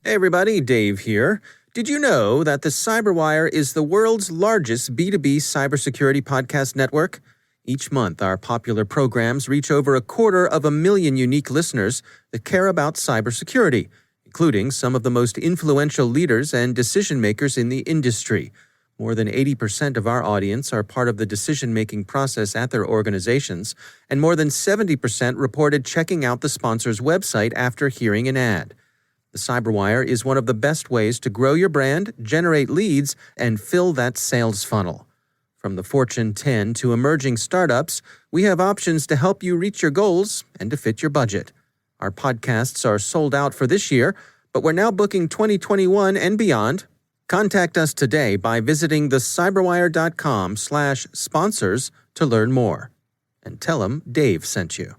Hey everybody, Dave here. Did you know that the CyberWire is the world's largest B2B cybersecurity podcast network? Each month, our popular programs reach over 250,000 unique listeners that care about cybersecurity, including some of the most influential leaders and decision-makers in the industry. More than 80% of our audience are part of the decision-making process at their organizations, and more than 70% reported checking out the sponsor's website after hearing an ad. The CyberWire is one of the best ways to grow your brand, generate leads, and fill that sales funnel. From the Fortune 10 to emerging startups, we have options to help you reach your goals and to fit your budget. Our podcasts are sold out for this year, but we're now booking 2021 and beyond. Contact us today by visiting thecyberwire.com/sponsors to learn more. And tell them Dave sent you.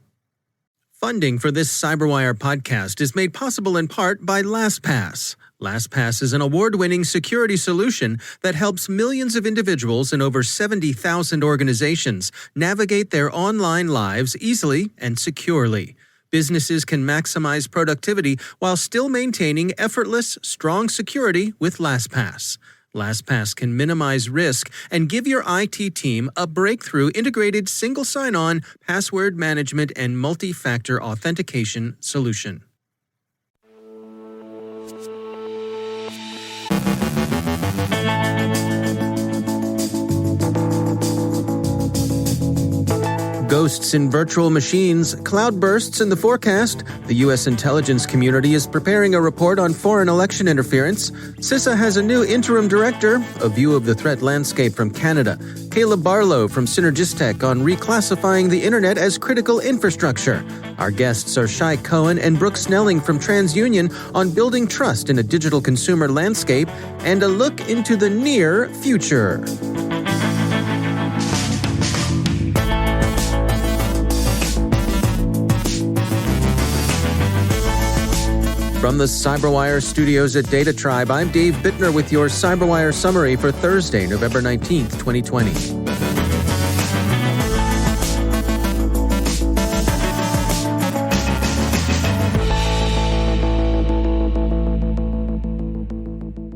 Funding for this CyberWire podcast is made possible in part by LastPass. LastPass is an award-winning security solution that helps millions of individuals in over 70,000 organizations navigate their online lives easily and securely. Businesses can maximize productivity while still maintaining effortless, strong security with LastPass. LastPass can minimize risk and give your IT team a breakthrough integrated single sign-on, password management, and multi-factor authentication solution. Ghosts in virtual machines, cloudbursts in the forecast. The U.S. intelligence community is preparing a report on foreign election interference. CISA has a new interim director, a view of the threat landscape from Canada. Barlow from Cynergistek on reclassifying the internet as critical infrastructure. Our guests are Shai, Cohen, and Brooke Snelling from TransUnion on building trust in a digital consumer landscape and a look into the near future. From the CyberWire studios at Data Tribe, I'm Dave Bittner with your CyberWire summary for Thursday, November 19th, 2020.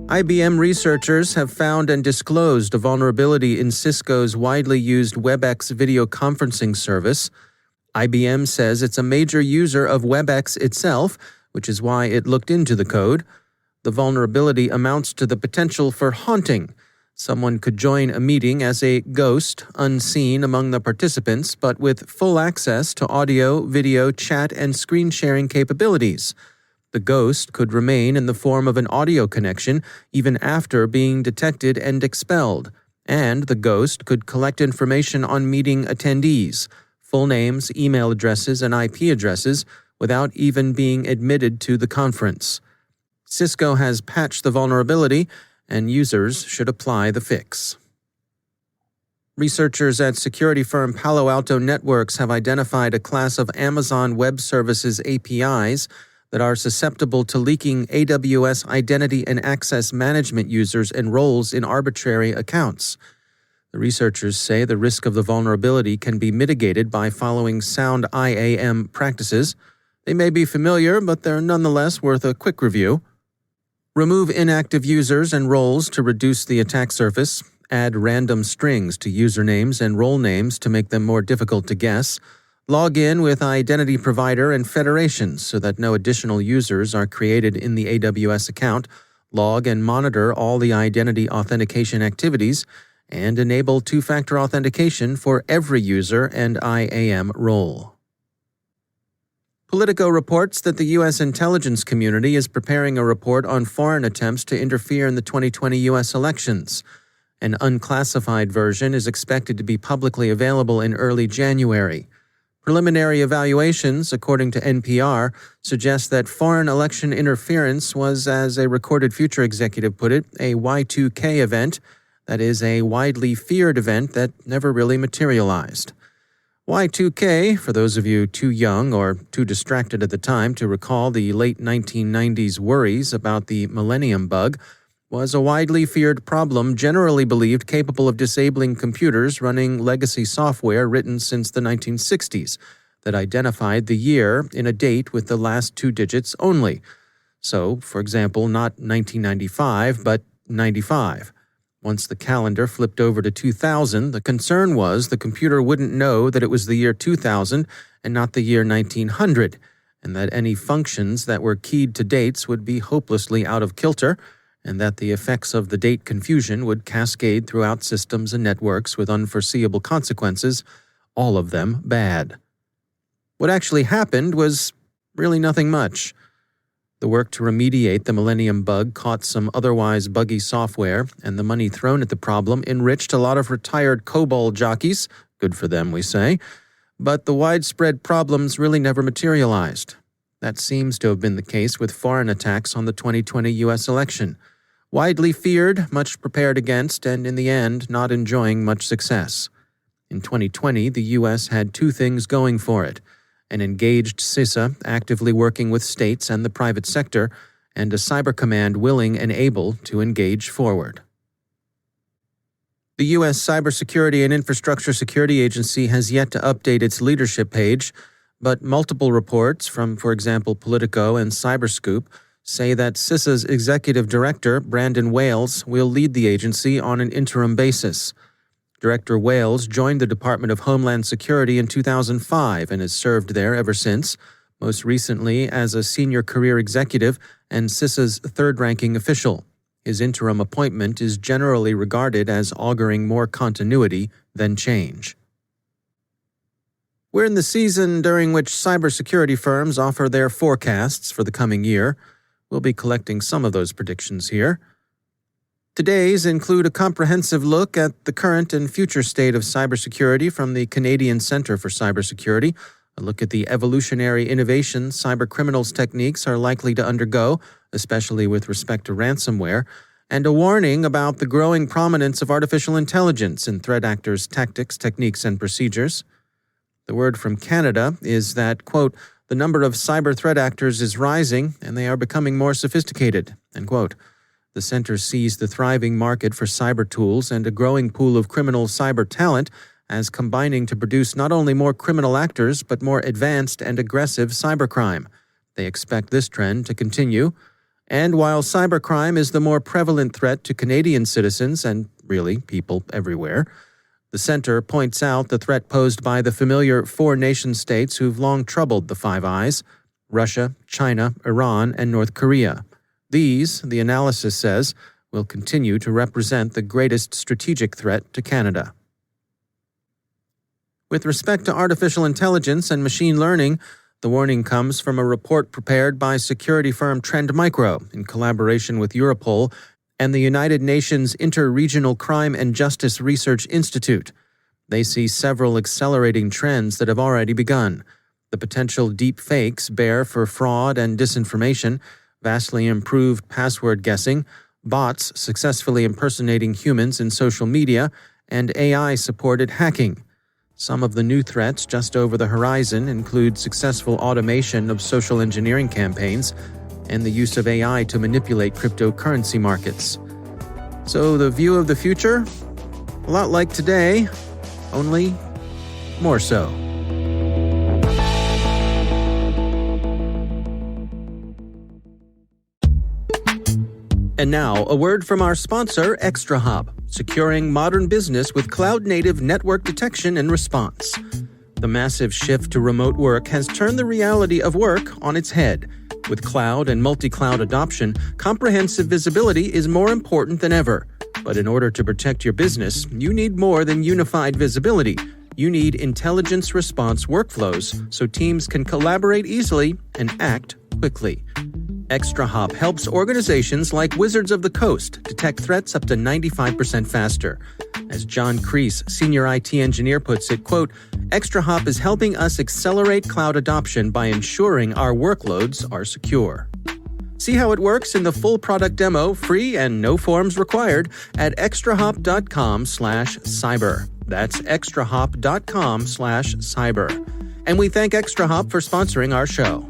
IBM researchers have found and disclosed a vulnerability in Cisco's widely used WebEx video conferencing service. IBM says it's a major user of WebEx itself, which is why it looked into the code. The vulnerability amounts to the potential for haunting. Someone could join a meeting as a ghost, unseen among the participants, but with full access to audio, video, chat, and screen sharing capabilities. The ghost could remain in the form of an audio connection even after being detected and expelled. And the ghost could collect information on meeting attendees, full names, email addresses, and IP addresses, without even being admitted to the conference. Cisco has patched the vulnerability, and users should apply the fix. Researchers at security firm Palo Alto Networks have identified a class of Amazon Web Services APIs that are susceptible to leaking AWS identity and access management users and roles in arbitrary accounts. The researchers say the risk of the vulnerability can be mitigated by following sound IAM practices. They may be familiar, but they're nonetheless worth a quick review. Remove inactive users and roles to reduce the attack surface. Add random strings to usernames and role names to make them more difficult to guess. Log in with identity provider and federations so that no additional users are created in the AWS account. Log and monitor all the identity authentication activities, and enable two-factor authentication for every user and IAM role. Politico reports that the U.S. intelligence community is preparing a report on foreign attempts to interfere in the 2020 U.S. elections. An unclassified version is expected to be publicly available in early January. Preliminary evaluations, according to NPR, suggest that foreign election interference was, as a Recorded Future executive put it, a Y2K event, that is, a widely feared event that never really materialized. Y2K, for those of you too young or too distracted at the time to recall the late 1990s worries about the millennium bug, was a widely feared problem generally believed capable of disabling computers running legacy software written since the 1960s that identified the year in a date with the last two digits only. So, for example, not 1995, but 95. Once the calendar flipped over to 2000, the concern was the computer wouldn't know that it was the year 2000 and not the year 1900, and that any functions that were keyed to dates would be hopelessly out of kilter, and that the effects of the date confusion would cascade throughout systems and networks with unforeseeable consequences, all of them bad. What actually happened was really nothing much. The work to remediate the Millennium bug caught some otherwise buggy software, and the money thrown at the problem enriched a lot of retired COBOL jockeys, good for them, we say, but the widespread problems really never materialized. That seems to have been the case with foreign attacks on the 2020 U.S. election. Widely feared, much prepared against, and in the end, not enjoying much success. In 2020, the U.S. had two things going for it: an engaged CISA actively working with states and the private sector, and a cyber command willing and able to engage forward. The U.S. Cybersecurity and Infrastructure Security Agency has yet to update its leadership page, but multiple reports from, for example, Politico and Cyberscoop say that CISA's executive director, Brandon Wales, will lead the agency on an interim basis. Director Wales joined the Department of Homeland Security in 2005 and has served there ever since, most recently as a senior career executive and CISA's third-ranking official. His interim appointment is generally regarded as auguring more continuity than change. We're in the season during which cybersecurity firms offer their forecasts for the coming year. We'll be collecting some of those predictions here. Today's include a comprehensive look at the current and future state of cybersecurity from the Canadian Centre for Cybersecurity, a look at the evolutionary innovations cybercriminals' techniques are likely to undergo, especially with respect to ransomware, and a warning about the growing prominence of artificial intelligence in threat actors' tactics, techniques, and procedures. The word from Canada is that, quote, the number of cyber threat actors is rising and they are becoming more sophisticated, end quote. The center sees the thriving market for cyber tools and a growing pool of criminal cyber talent as combining to produce not only more criminal actors but more advanced and aggressive cybercrime. They expect this trend to continue. And while cybercrime is the more prevalent threat to Canadian citizens and, really, people everywhere, the center points out the threat posed by the familiar four nation-states who've long troubled the Five Eyes: Russia, China, Iran, and North Korea. These, the analysis says, will continue to represent the greatest strategic threat to Canada. With respect to artificial intelligence and machine learning, the warning comes from a report prepared by security firm Trend Micro in collaboration with Europol and the United Nations Inter-Regional Crime and Justice Research Institute. They see several accelerating trends that have already begun. The potential deep fakes bear for fraud and disinformation, vastly improved password guessing, bots successfully impersonating humans in social media, and AI-supported hacking. Some of the new threats just over the horizon include successful automation of social engineering campaigns and the use of AI to manipulate cryptocurrency markets. So the view of the future? A lot like today, only more so. And now, a word from our sponsor, ExtraHop, securing modern business with cloud-native network detection and response. The massive shift to remote work has turned the reality of work on its head. With cloud and multi-cloud adoption, comprehensive visibility is more important than ever. But in order to protect your business, you need more than unified visibility. You need intelligence response workflows so teams can collaborate easily and act quickly. ExtraHop helps organizations like Wizards of the Coast detect threats up to 95% faster. As John Kreese, senior IT engineer, puts it, quote, ExtraHop is helping us accelerate cloud adoption by ensuring our workloads are secure. See how it works in the full product demo, free and no forms required, at extrahop.com/cyber. That's extrahop.com/cyber. And we thank ExtraHop for sponsoring our show.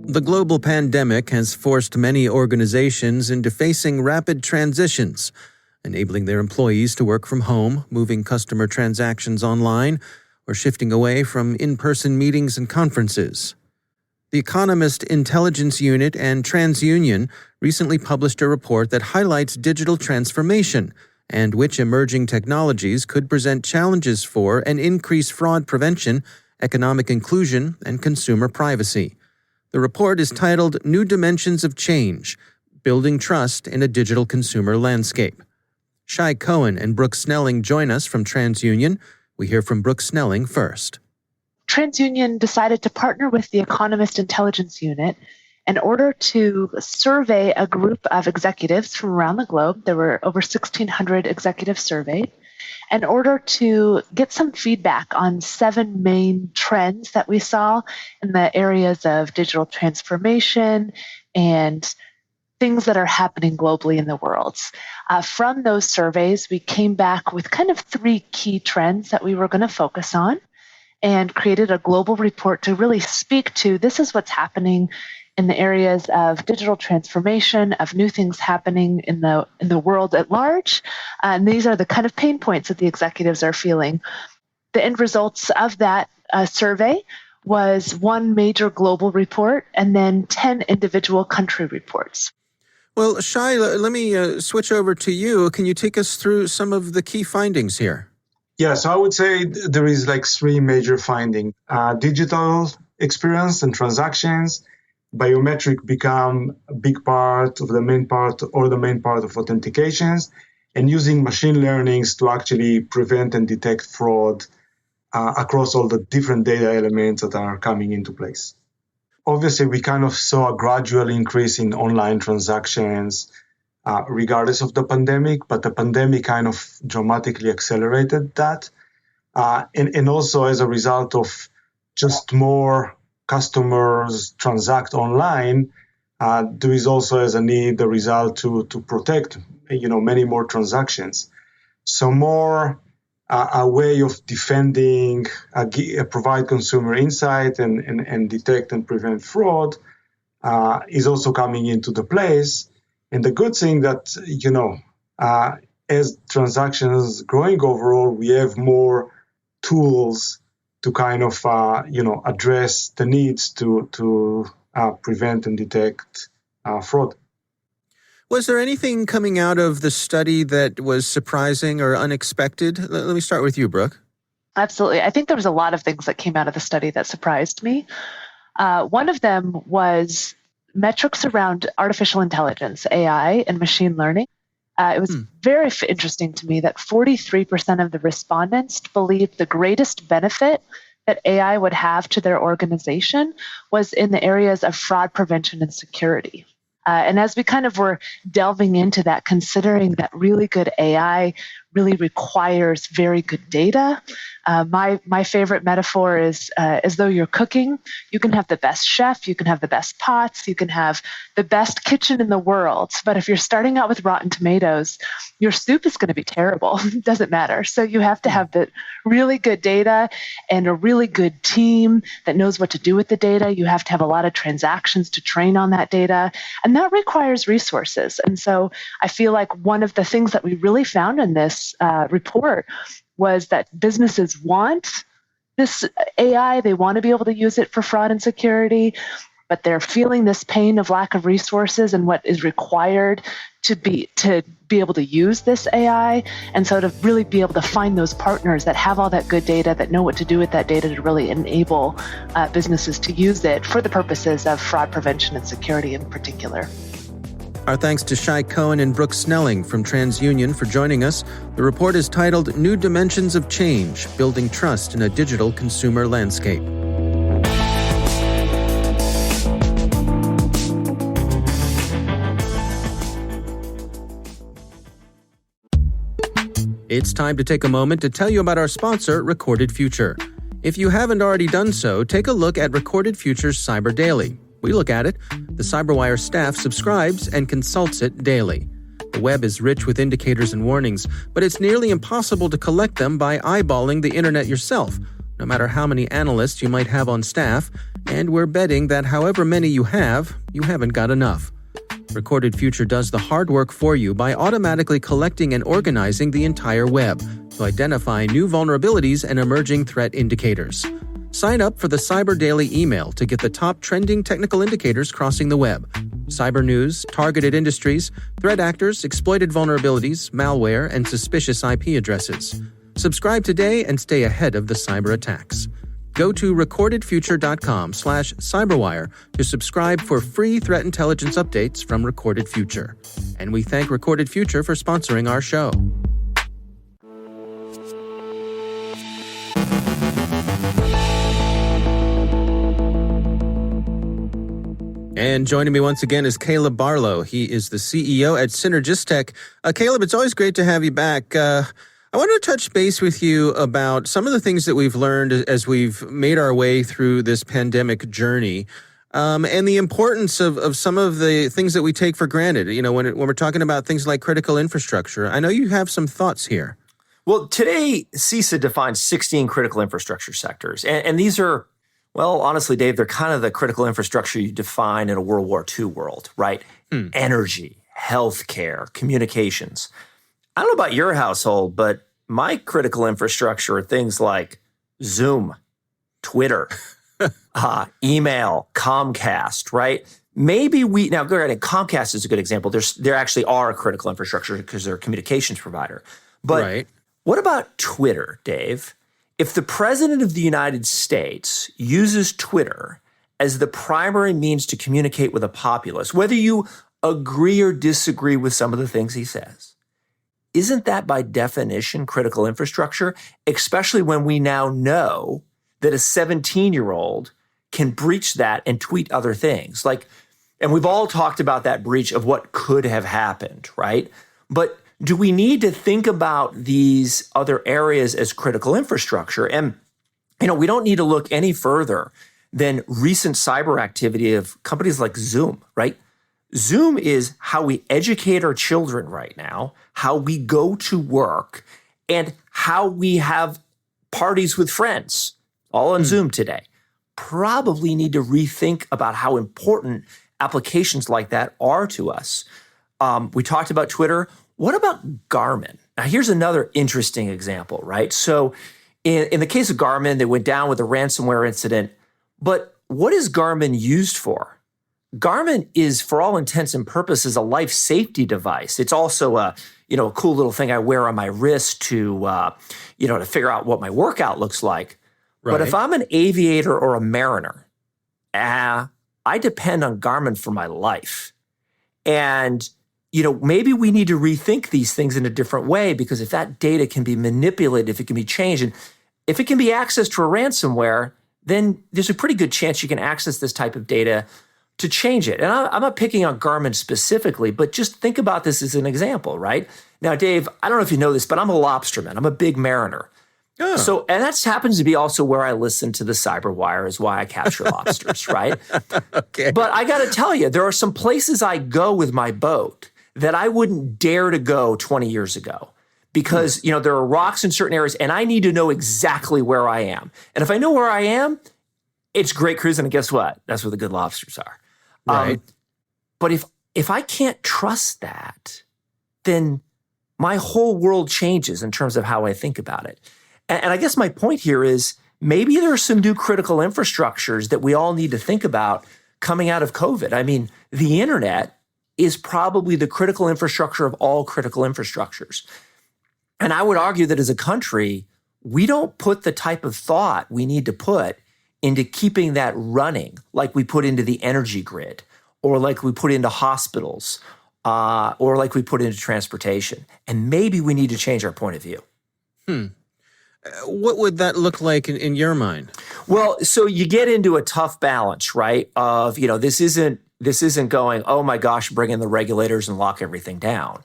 The global pandemic has forced many organizations into facing rapid transitions, enabling their employees to work from home, moving customer transactions online, or shifting away from in-person meetings and conferences. The Economist Intelligence Unit and TransUnion recently published a report that highlights digital transformation and which emerging technologies could present challenges for and increase fraud prevention, economic inclusion, and consumer privacy. The report is titled New Dimensions of Change: Building Trust in a Digital Consumer Landscape. Shai, Cohen, and Brooke Snelling join us from TransUnion. We hear from Brooke Snelling first. TransUnion decided to partner with the Economist Intelligence Unit in order to survey a group of executives from around the globe. There were over 1,600 executives surveyed, in order to get some feedback on 7 main trends that we saw in the areas of digital transformation and things that are happening globally in the world. From those surveys, we came back with kind of 3 key trends that we were going to focus on, and created a global report to really speak to this is what's happening in the areas of digital transformation, of new things happening in the world at large. And these are the kind of pain points that the executives are feeling. The end results of that survey was 1 major global report and then 10 individual country reports. Well, Shai, let me switch over to you. Can you take us through some of the key findings here? Yeah, so I would say there is 3 major findings. Digital experience and transactions, biometric become a big part of the main part or the main part of authentications, and using machine learnings to actually prevent and detect fraud across all the different data elements that are coming into place. Obviously, we kind of saw a gradual increase in online transactions regardless of the pandemic, but the pandemic kind of dramatically accelerated that. And also as a result of just more customers transact online, there is also as a need, the result to protect, many more transactions. So more a way of defending, provide consumer insight and detect and prevent fraud is also coming into the place. And the good thing that, as transactions growing overall, we have more tools to kind of, address the needs to prevent and detect fraud. Was there anything coming out of the study that was surprising or unexpected? Let me start with you, Brooke. Absolutely. I think there was a lot of things that came out of the study that surprised me. One of them was metrics around artificial intelligence, AI, and machine learning. It was very interesting to me that 43% of the respondents believed the greatest benefit that AI would have to their organization was in the areas of fraud prevention and security. And as we kind of were delving into that, considering that really good AI really requires very good data. My favorite metaphor is as though you're cooking. You can have the best chef, you can have the best pots, you can have the best kitchen in the world. But if you're starting out with rotten tomatoes, your soup is going to be terrible. It doesn't matter. So you have to have the really good data and a really good team that knows what to do with the data. You have to have a lot of transactions to train on that data. And that requires resources. And so I feel like one of the things that we really found in this report was that businesses want this AI. They want to be able to use it for fraud and security, but they're feeling this pain of lack of resources and what is required to be able to use this AI. And so to really be able to find those partners that have all that good data, that know what to do with that data to really enable businesses to use it for the purposes of fraud prevention and security in particular. Our thanks to Shai, Cohen, and Brooke Snelling from TransUnion for joining us. The report is titled New Dimensions of Change: Building Trust in a Digital Consumer Landscape. It's time to take a moment to tell you about our sponsor, Recorded Future. If you haven't already done so, take a look at Recorded Future's Cyber Daily. We look at it. The CyberWire staff subscribes and consults it daily. The web is rich with indicators and warnings, but it's nearly impossible to collect them by eyeballing the internet yourself, no matter how many analysts you might have on staff, and we're betting that however many you have, you haven't got enough. Recorded Future does the hard work for you by automatically collecting and organizing the entire web to identify new vulnerabilities and emerging threat indicators. Sign up for the Cyber Daily email to get the top trending technical indicators crossing the web. Cyber news, targeted industries, threat actors, exploited vulnerabilities, malware, and suspicious IP addresses. Subscribe today and stay ahead of the cyber attacks. Go to recordedfuture.com/cyberwire to subscribe for free threat intelligence updates from Recorded Future. And we thank Recorded Future for sponsoring our show. And joining me once again is Caleb Barlow. He is the CEO at Cynergistek. Caleb, it's always great to have you back. I want to touch base with you about some of the things that we've learned as we've made our way through this pandemic journey, and the importance of some of the things that we take for granted. You know, when we're talking about things like critical infrastructure, I know you have some thoughts here. Well, today, CISA defines 16 critical infrastructure sectors. And these are, well, honestly, Dave, they're kind of the critical infrastructure you define in a World War II world, right? Energy, healthcare, communications. I don't know about your household, but my critical infrastructure are things like Zoom, Twitter, email, Comcast, right? Maybe now granted, Comcast is a good example. There actually are a critical infrastructure because they're a communications provider. But What about Twitter, Dave? If the president of the United States uses Twitter as the primary means to communicate with a populace, whether you agree or disagree with some of the things he says, isn't that by definition critical infrastructure, especially when we now know that a 17-year-old can breach that and tweet other things? And we've all talked about that breach of what could have happened, right? But do we need to think about these other areas as critical infrastructure? And, we don't need to look any further than recent cyber activity of companies like Zoom, right? Zoom is how we educate our children right now, how we go to work, and how we have parties with friends, all on Zoom today. Probably need to rethink about how important applications like that are to us. We talked about Twitter. What about Garmin? Now, here's another interesting example, right? So in the case of Garmin, they went down with a ransomware incident. But what is Garmin used for? Garmin is, for all intents and purposes, a life safety device. It's also a cool little thing I wear on my wrist to figure out what my workout looks like. Right. But if I'm an aviator or a mariner, I depend on Garmin for my life. And, maybe we need to rethink these things in a different way, because if that data can be manipulated, if it can be changed, and if it can be accessed for ransomware, then there's a pretty good chance you can access this type of data to change it. And I'm not picking on Garmin specifically, but just think about this as an example, right? Now, Dave, I don't know if you know this, but I'm a lobsterman. I'm a big mariner. Oh. So, and that happens to be also where I listen to the CyberWire, is why I capture lobsters, right? Okay. But I got to tell you, there are some places I go with my boat that I wouldn't dare to go 20 years ago, because, there are rocks in certain areas and I need to know exactly where I am. And if I know where I am, it's great cruising. And guess what? That's where the good lobsters are. Right. But if I can't trust that, then my whole world changes in terms of how I think about it. And I guess my point here is maybe there are some new critical infrastructures that we all need to think about coming out of COVID. I mean, the internet is probably the critical infrastructure of all critical infrastructures. And I would argue that as a country, we don't put the type of thought we need to put into keeping that running, like we put into the energy grid, or like we put into hospitals, or like we put into transportation. And maybe we need to change our point of view. What would that look like in your mind? Well, so you get into a tough balance, right? Of, this isn't going, oh my gosh, bring in the regulators and lock everything down.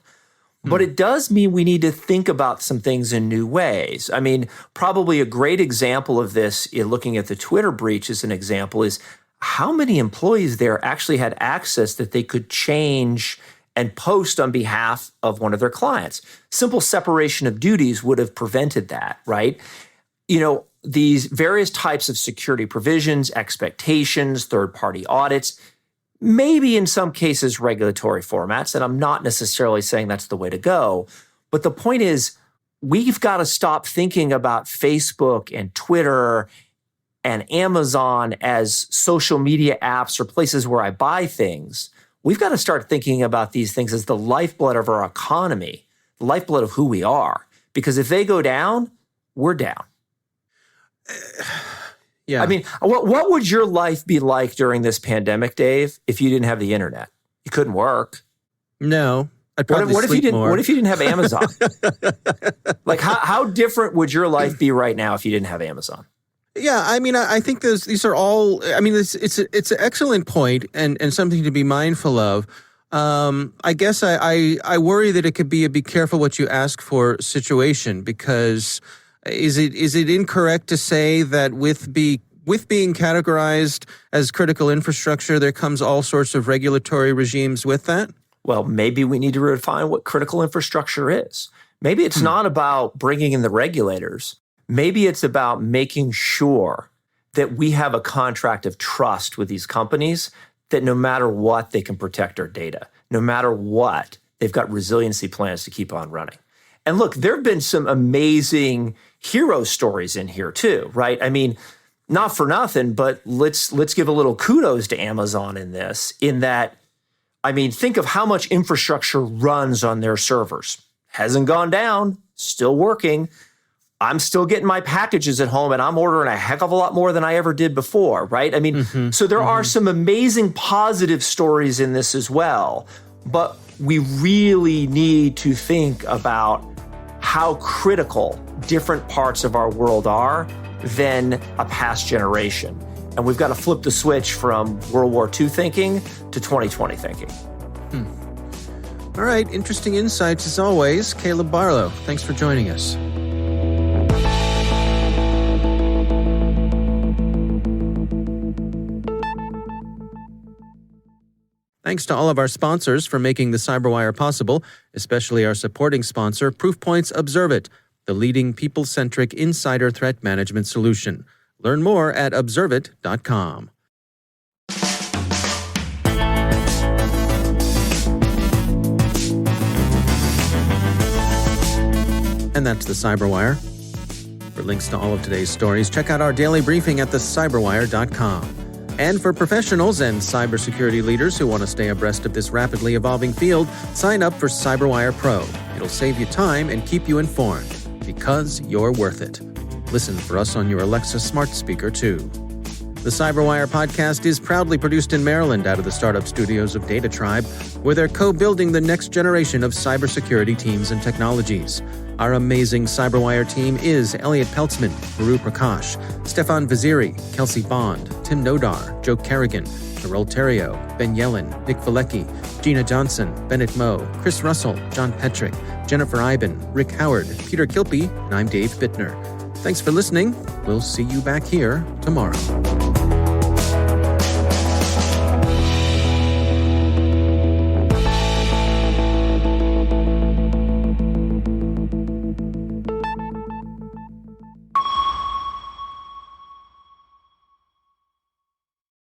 But it does mean we need to think about some things in new ways. I mean, probably a great example of this, in looking at the Twitter breach as an example, is how many employees there actually had access that they could change and post on behalf of one of their clients. Simple separation of duties would have prevented that, right? These various types of security provisions, expectations, third-party audits, maybe in some cases regulatory formats, and I'm not necessarily saying that's the way to go. But the point is, we've got to stop thinking about Facebook and Twitter and Amazon as social media apps or places where I buy things. We've got to start thinking about these things as the lifeblood of our economy, the lifeblood of who we are. Because if they go down, we're down. Yeah. I mean, what would your life be like during this pandemic, Dave, if you didn't have the internet? You couldn't work. No. I'd probably sleep more. What if you didn't have Amazon? Like, how different would your life be right now if you didn't have Amazon? Yeah, I mean, I think these are all. I mean, it's an excellent point and something to be mindful of. I guess I worry that it could be a be careful what you ask for situation, because is it incorrect to say that with being categorized as critical infrastructure, there comes all sorts of regulatory regimes with that? Well, maybe we need to redefine what critical infrastructure is. Maybe it's not about bringing in the regulators. Maybe it's about making sure that we have a contract of trust with these companies, that no matter what, they can protect our data. No matter what, they've got resiliency plans to keep on running. And look, there have been some amazing hero stories in here too, right? I mean, not for nothing, but let's give a little kudos to Amazon in this, in that, I mean, think of how much infrastructure runs on their servers. Hasn't gone down, still working. I'm still getting my packages at home, and I'm ordering a heck of a lot more than I ever did before, right? I mean, so there are some amazing positive stories in this as well, but we really need to think about how critical different parts of our world are than a past generation. And we've got to flip the switch from World War II thinking to 2020 thinking. All right, interesting insights as always. Caleb Barlow, thanks for joining us. Thanks to all of our sponsors for making the CyberWire possible, especially our supporting sponsor, Proofpoint's Observe It, the leading people-centric insider threat management solution. Learn more at observeit.com. And that's the CyberWire. For links to all of today's stories, check out our daily briefing at thecyberwire.com. And for professionals and cybersecurity leaders who want to stay abreast of this rapidly evolving field, sign up for CyberWire Pro. It'll save you time and keep you informed, because you're worth it. Listen for us on your Alexa smart speaker, too. The CyberWire podcast is proudly produced in Maryland out of the startup studios of Data Tribe, where they're co-building the next generation of cybersecurity teams and technologies. Our amazing CyberWire team is Elliot Peltzman, Guru Prakash, Stefan Vaziri, Kelsey Bond, Tim Nodar, Joe Kerrigan, Carol Terrio, Ben Yellen, Nick Valecki, Gina Johnson, Bennett Moe, Chris Russell, John Petrick, Jennifer Iben, Rick Howard, Peter Kilpie, and I'm Dave Bittner. Thanks for listening. We'll see you back here tomorrow.